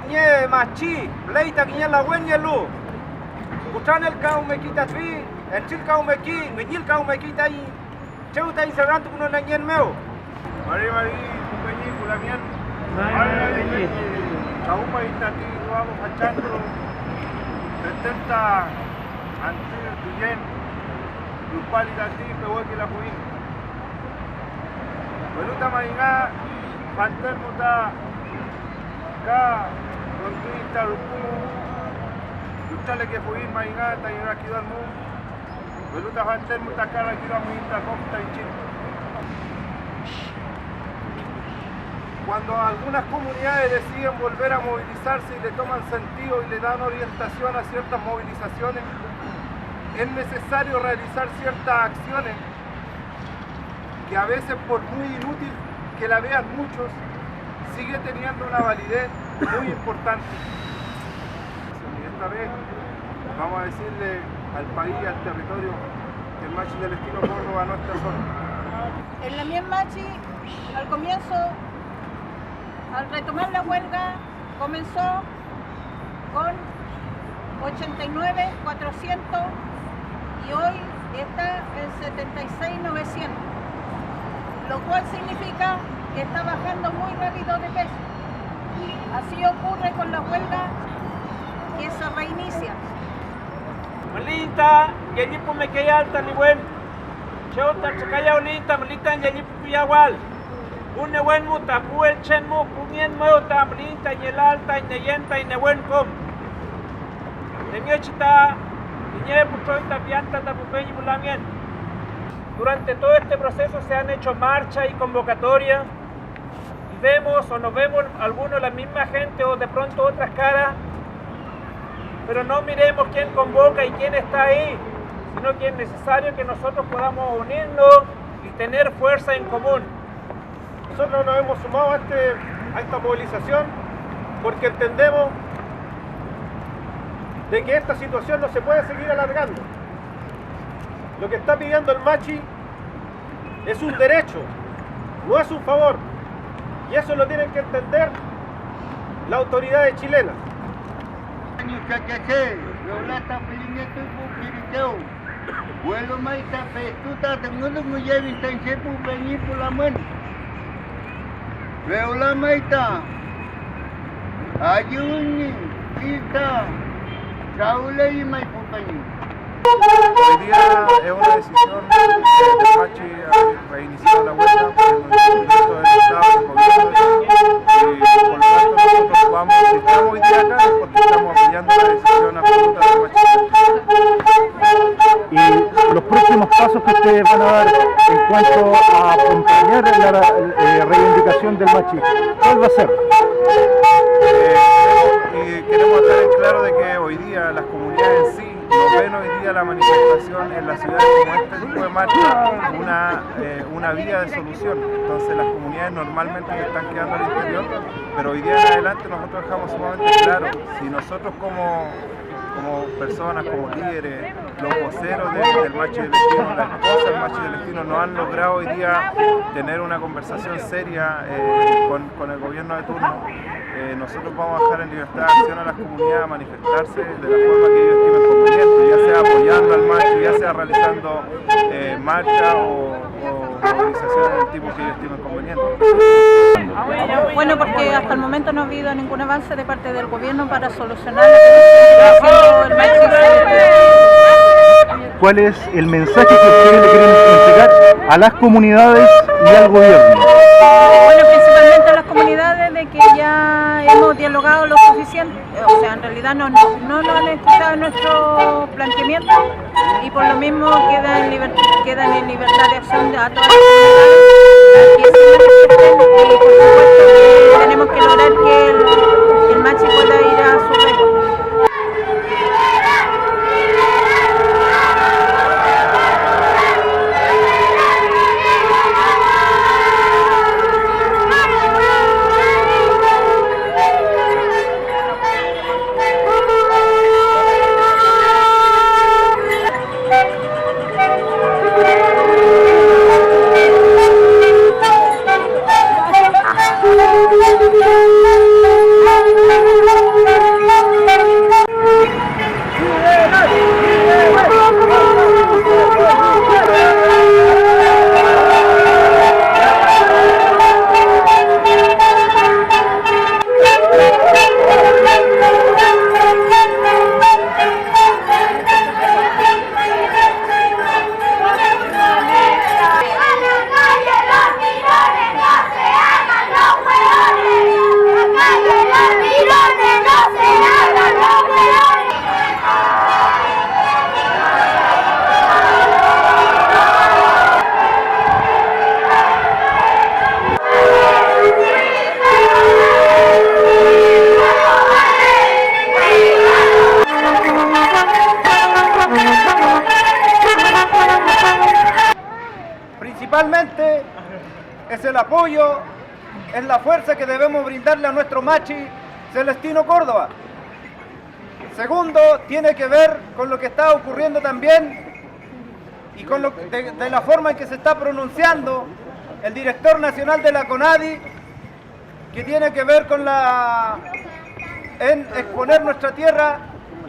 ñe machi, leita quiñe la hueñe lu. Kuchan el cao me quita tri, el chil cao me qui, me ñil cao me quita y cheuta y cerrando uno na ñen meo. Mari kupeñi kulamian. Mari kauma itati tuamo hachando. 70 antes tuyen. Lupali dati pewa kila kuin. Beluta mainga panten muta ka kontuita rukumu. Luta lagi kuin mainga tayura kidanmu. Beluta panten muta kara kidamu inta komta inchin. Cuando algunas comunidades deciden volver a movilizarse y le toman sentido y le dan orientación a ciertas movilizaciones, es necesario realizar ciertas acciones que a veces, por muy inútil que la vean muchos, sigue teniendo una validez muy importante. Y esta vez vamos a decirle al país y al territorio que el Machi del Destino Córdoba no está solo. En la Mien Machi, al comienzo, al retomar la huelga, comenzó con 89.400 y hoy está en 76.900, lo cual significa que está bajando muy rápido de peso. Así ocurre con la huelga que se reinicia. Malita, yayipu me que alta ni buen. Chota chakaya olita, malita yayipu kuyawal. Une buen muta, puel chen mu, punien mota, malita y el alta y neyenta y ne buen com. Nemiechita, niñe puchoita pianta tapupeñi bulamien. Durante todo este proceso se han hecho marchas y convocatorias y vemos o nos vemos algunos la misma gente o de pronto otras caras, pero no miremos quién convoca y quién está ahí, sino que es necesario que nosotros podamos unirnos y tener fuerza en común. Nosotros nos hemos sumado a esta movilización porque entendemos de que esta situación no se puede seguir alargando. Lo que está pidiendo el Machi es un derecho, no es un favor. Y eso lo tienen que entender las autoridades chilenas. Hoy día es una decisión del Machi a reiniciar la huelga por el movimiento del Estado, del gobierno, por lo tanto nosotros vamos, si estamos hoy día acá es porque estamos apoyando la decisión absoluta del Machi. Y los próximos pasos que ustedes van a dar en cuanto a acompañar la reivindicación del Machi, ¿cuál va a ser? Y queremos estar en claro de que hoy día las comunidades en sí nos ven hoy día la manifestación en la ciudad como este tipo de marcha una vía de solución. Entonces las comunidades normalmente se están quedando al interior, pero hoy día en adelante nosotros dejamos sumamente claro, si nosotros como personas, como líderes, los voceros del Machi del Destino, las esposas del Machi del Destino no han logrado hoy día tener una conversación seria con el gobierno de turno, nosotros vamos a dejar en libertad de acción a las comunidades a manifestarse de la forma que ellos estimen conveniente, ya sea apoyando al Machi, ya sea realizando marcha o movilizaciones del tipo que ellos estimen conveniente. Bueno, porque hasta el momento no ha habido ningún avance de parte del gobierno para solucionar lo que está haciendo el Machi. ¿Cuál es el mensaje que ustedes le quieren entregar a las comunidades y al gobierno? Bueno, principalmente a las comunidades de que ya hemos dialogado lo suficiente, o sea, en realidad no nos han escuchado nuestro planteamiento y por lo mismo quedan en libertad de acción a todas las comunidades que se manifiesten y por supuesto que tenemos que lograr que el Machi pueda ir a su récord. el apoyo, es la fuerza que debemos brindarle a nuestro machi Celestino Córdoba. Segundo, tiene que ver con lo que está ocurriendo también y con de la forma en que se está pronunciando el director nacional de la CONADI, que tiene que ver con en exponer nuestra tierra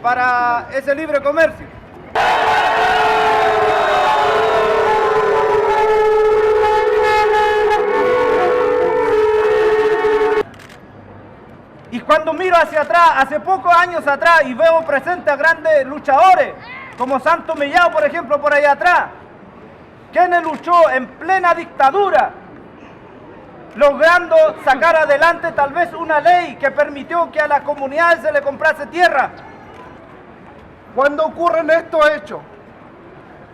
para ese libre comercio. Y cuando miro hacia atrás, hace pocos años atrás, y veo presente a grandes luchadores, como Santo Mellao, por ejemplo, por allá atrás, quien luchó en plena dictadura, logrando sacar adelante tal vez una ley que permitió que a las comunidades se le comprase tierra. Cuando ocurren estos hechos,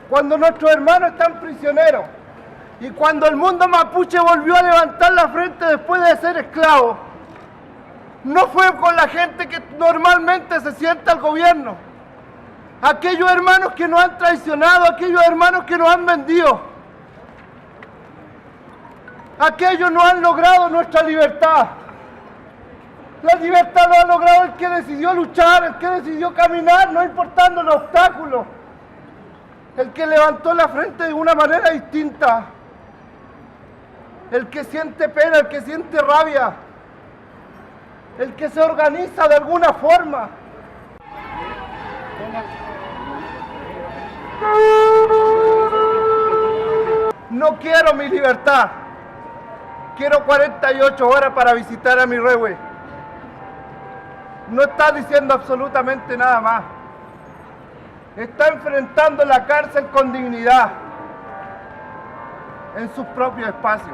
cuando nuestros hermanos están prisioneros y cuando el mundo mapuche volvió a levantar la frente después de ser esclavo, no fue con la gente que normalmente se sienta al gobierno. Aquellos hermanos que nos han traicionado, aquellos hermanos que nos han vendido, aquellos no han logrado nuestra libertad. La libertad lo ha logrado el que decidió luchar, el que decidió caminar, no importando los obstáculos. El que levantó la frente de una manera distinta. El que siente pena, el que siente rabia. El que se organiza de alguna forma. No quiero mi libertad. Quiero 48 horas para visitar a mi rehue. No está diciendo absolutamente nada más. Está enfrentando la cárcel con dignidad en sus propios espacios.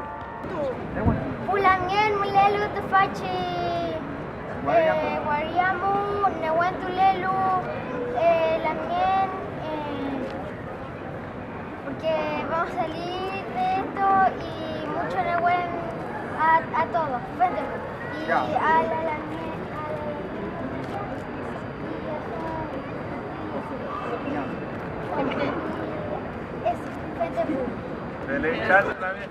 Pulangén, mulelu, tufachi, guariamu, nehuentulelu, lamien, porque vamos a salir de esto y mucho nehuen a todos, y a la lamien. Feliz tarde también.